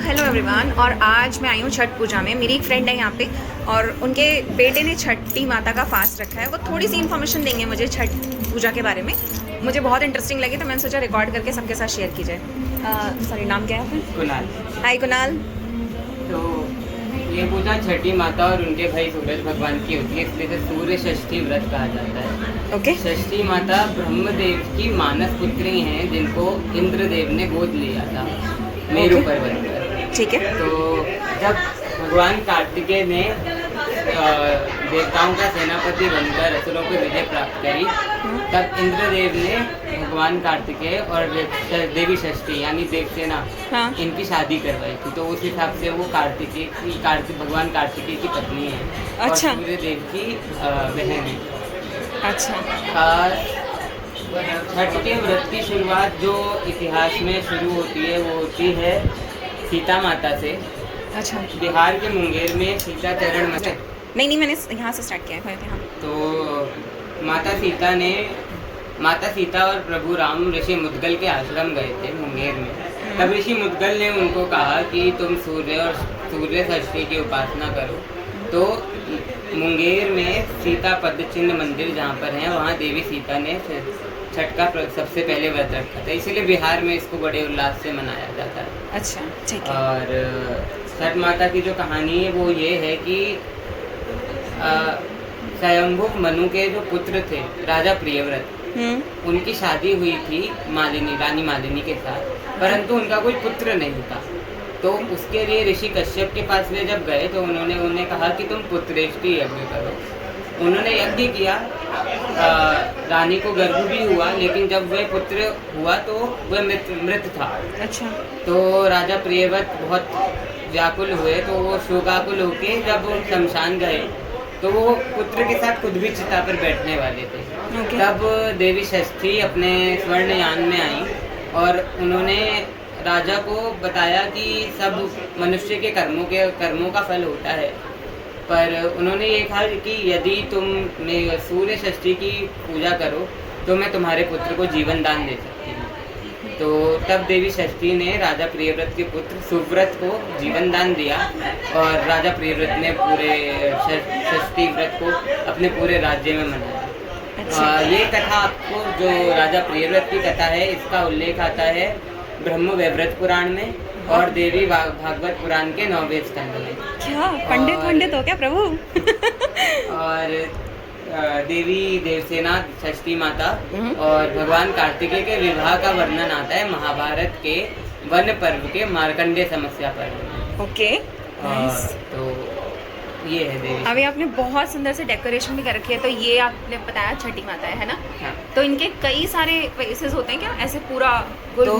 Hello everyone. और आज मैं आई हूँ छठ पूजा में। मेरी एक फ्रेंड है यहाँ पे और उनके बेटे ने छठी माता का फास्ट रखा है। वो थोड़ी सी इन्फॉर्मेशन देंगे मुझे छठ पूजा के बारे में। मुझे बहुत इंटरेस्टिंग लगी तो मैंने सोचा रिकॉर्ड करके सबके साथ शेयर की जाए। सॉरी, नाम क्या है? कुणाल। हाय कुणाल। तो ये पूजा छठी माता और उनके भाई सूरज भगवान की होती है, इसलिए इसे सूर्य षष्ठी व्रत कहा जाता है। ओके। षष्ठी माता ब्रह्मदेव की मानस पुत्री हैं, जिनको इंद्रदेव ने गोद लिया था मेरु पर्वत पर। ठीक है। तो जब भगवान कार्तिकेय ने देवताओं का सेनापति बनकर असुरों को विजय प्राप्त करी, तब इंद्रदेव ने भगवान कार्तिकेय और देवी षष्ठी यानी देवसेना इनकी शादी करवाई थी। तो उस हिसाब से वो भगवान कार्तिकेय की पत्नी है। अच्छा। और सूर्य देव की बहन है। अच्छा। छठ के व्रत की शुरुआत जो इतिहास में शुरू होती है वो होती है सीता माता से। अच्छा। बिहार के मुंगेर में सीता चरण में नहीं, मैंने यहाँ से स्टार्ट किया है। हाँ। तो माता सीता और प्रभु राम ऋषि मुद्गल के आश्रम गए थे मुंगेर में। तब ऋषि मुद्गल ने उनको कहा कि तुम सूर्य षष्ठी की उपासना करो। तो मुंगेर में सीता पद चिन्ह मंदिर जहाँ पर है, वहाँ देवी सीता ने छठ का सबसे पहले व्रत रखा था, इसीलिए बिहार में इसको बड़े उल्लास से मनाया जाता है। अच्छा, ठीक है। और छठ माता की जो कहानी है वो ये है कि स्वयंभू मनु के जो पुत्र थे राजा प्रियव्रत, उनकी शादी हुई थी रानी मालिनी के साथ, परंतु उनका कोई पुत्र नहीं था। तो उसके लिए ऋषि कश्यप के पास वे जब गए तो उन्होंने उन्हें कहा कि तुम पुत्रेष्टि यज्ञ करो। उन्होंने यज्ञ किया, रानी को गर्भ भी हुआ, लेकिन जब वह पुत्र हुआ तो वह मृत था। अच्छा। तो राजा प्रियव्रत बहुत व्याकुल हुए, तो वो शोकाकुल होके जब शमशान गए तो वो पुत्र के साथ खुद भी चिता पर बैठने वाले थे। तब देवी षष्ठी अपने स्वर्णयान में आई और उन्होंने राजा को बताया कि सब मनुष्य के कर्मों का फल होता है, पर उन्होंने ये कहा कि यदि तुम सूर्य षष्ठी की पूजा करो तो मैं तुम्हारे पुत्र को जीवन दान दे सकती हूँ। तो तब देवी षष्ठी ने राजा प्रियव्रत के पुत्र सुव्रत को जीवन दान दिया और राजा प्रियव्रत ने पूरे षष्ठी व्रत को अपने पूरे राज्य में मनाया। अच्छा। ये कथा आपको, जो राजा प्रियव्रत की कथा है, इसका उल्लेख आता है ब्रह्म वैवर्त पुराण में और देवी भागवत पुराण के 9वें स्कंद में। क्या पंडित हो क्या प्रभु? और देवी देवसेना षष्ठी माता और भगवान कार्तिकेय के विवाह का वर्णन आता है महाभारत के वन पर्व के मार्कंडेय समस्या पर्व। ओके। तो ये है देवी। अभी आपने बहुत सुंदर से डेकोरेशन भी कर रखी है। तो ये आपने बताया छठी माता है ना? हाँ। तो इनके कई सारे फेसेस होते हैं क्या, ऐसे पूरा गोल? तो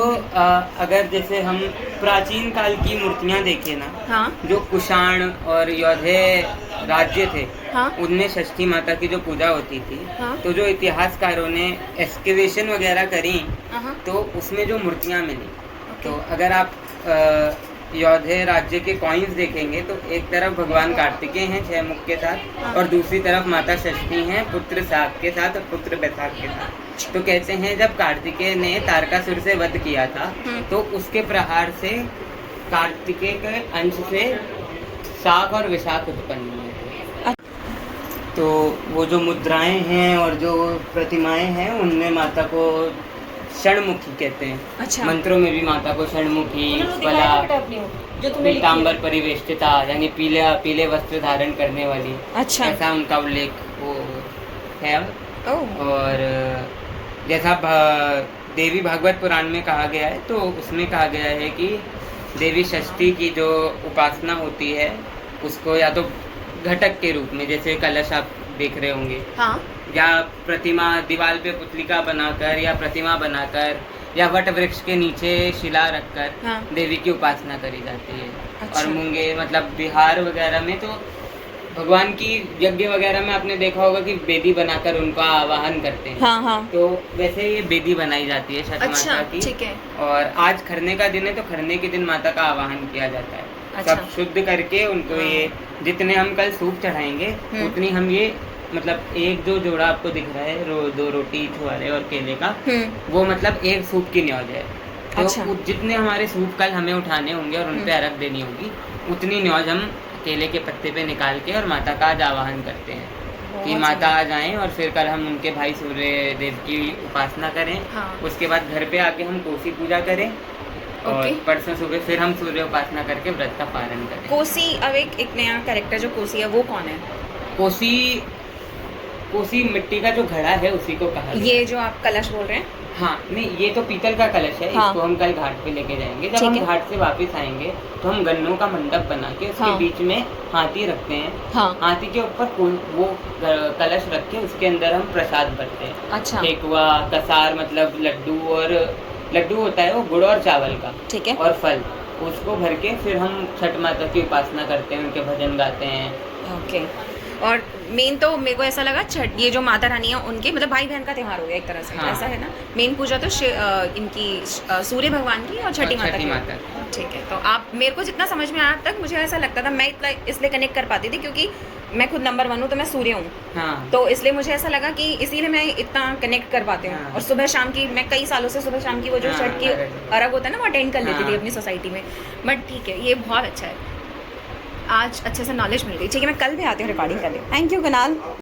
अगर जैसे हम प्राचीन काल की मूर्तियाँ देखें ना, हाँ, जो कुषाण और योधेय राज्य थे, हाँ, उनमें षष्ठी माता की जो पूजा होती थी, हाँ, तो जो इतिहासकारों ने एक्सकेवेशन वगैरह करी हाँ, तो उसमें जो मूर्तियाँ मिली, तो अगर आप योधेय राज्य के कॉइन्स देखेंगे तो एक तरफ भगवान कार्तिकेय हैं 6 मुख के साथ और दूसरी तरफ माता षष्ठी हैं पुत्र साग के साथ और पुत्र बैसाख के साथ। तो कहते हैं जब कार्तिकेय ने तारकासुर से वध किया था तो उसके प्रहार से कार्तिकेय के अंश से शाक और विशाख उत्पन्न हुए। तो वो जो मुद्राएं हैं और जो प्रतिमाएं हैं उनमें माता को षणमुखी कहते हैं। अच्छा। मंत्रों में भी माता को षणमुखी, फला, पीताम्बर परिवेष्टिता यानी पीले वस्त्र धारण करने वाली, अच्छा, ऐसा उनका उल्लेख वो है। और जैसा देवी भागवत पुराण में कहा गया है तो उसमें कहा गया है कि देवी षष्ठी की जो उपासना होती है उसको या तो घटक के रूप में, जैसे कलश आप देख रहे होंगे, हाँ, या प्रतिमा दीवार पे पुतलिका बनाकर या प्रतिमा बनाकर या वट वृक्ष के नीचे शिला रखकर, हाँ, देवी की उपासना करी जाती है। अच्छा। और मुंगेर मतलब बिहार वगैरह में तो भगवान की यज्ञ वगैरह में आपने देखा होगा कि बेदी बनाकर उनका आवाहन करते हैं। हाँ, हाँ। तो वैसे ये बेदी बनाई जाती है छठ माता की। ठीक है। और आज खरने का दिन है तो खरने के दिन माता का आवाहन किया जाता है। अच्छा। सब शुद्ध करके उनको, ये जितने हम कल सूप चढ़ाएंगे उतनी हम ये मतलब एक जो जोड़ा आपको दिख रहा है 2 रोटी छुआरे और केले का, वो मतलब एक सूप की न्योज है। तो अच्छा। जितने हमारे सूप कल हमें उठाने होंगे और उन पे अर्घ देनी होगी, उतनी न्यौज हम केले के पत्ते पे निकाल के और माता का आज आवाहन करते हैं कि बहुत माता सही। आ जाएं, और फिर कल हम उनके भाई सूर्य देव की उपासना करें। हाँ। उसके बाद घर पे आके हम कोसी पूजा करें, और ओके। परसों सुबह फिर हम सूर्य उपासना करके व्रत का पालन करें। कोसी, अब एक नया कैरेक्टर जो कोसी है वो कौन है? कोसी, कोसी मिट्टी का जो घड़ा है उसी को कहा गया। ये जो आप कलश बोल रहे हैं? हाँ, नहीं, ये तो पीतल का कलश है। हाँ। इसको हम कल घाट पे लेके जाएंगे। जब ठीक हम है। घाट से वापस आएंगे तो हम गन्नों का मंडप बना के उसके हाँ। बीच में हाथी रखते हैं। हाँ। हाथी के ऊपर वो कलश रख के उसके अंदर हम प्रसाद भरते हैं। अच्छा। ठेकुआ, कसार मतलब लड्डू, और लड्डू होता है वो गुड़ और चावल का, ठीक है। और फल, उसको भर के फिर हम छठ माता की उपासना करते हैं, उनके भजन गाते हैं। ओके। और मेन तो मेरे को ऐसा लगा छठ, ये जो माता रानी है उनके मतलब भाई बहन का त्योहार हो गया एक तरह से। हाँ। ऐसा है ना? मेन पूजा तो इनकी सूर्य भगवान की और छठी माता की। माता। ठीक है। तो आप, मेरे को जितना समझ में आया अब तक, मुझे ऐसा लगता था, मैं इतना इसलिए कनेक्ट कर पाती थी क्योंकि मैं खुद नंबर 1 हूँ, तो मैं सूर्य हूँ। हाँ। तो इसलिए मुझे ऐसा लगा कि इसीलिए मैं इतना कनेक्ट कर पाती हूँ। हाँ। और सुबह शाम की, मैं कई सालों से सुबह शाम की वो जो हाँ, छठ की अर्घ होता है ना, वो अटेंड कर लेती थी हाँ। अपनी सोसाइटी में। बट ठीक है, ये बहुत अच्छा है, आज अच्छे से नॉलेज मिल गई। ठीक है, मैं कल भी आती हूँ रिकॉर्डिंग करने। Thank you Kunal.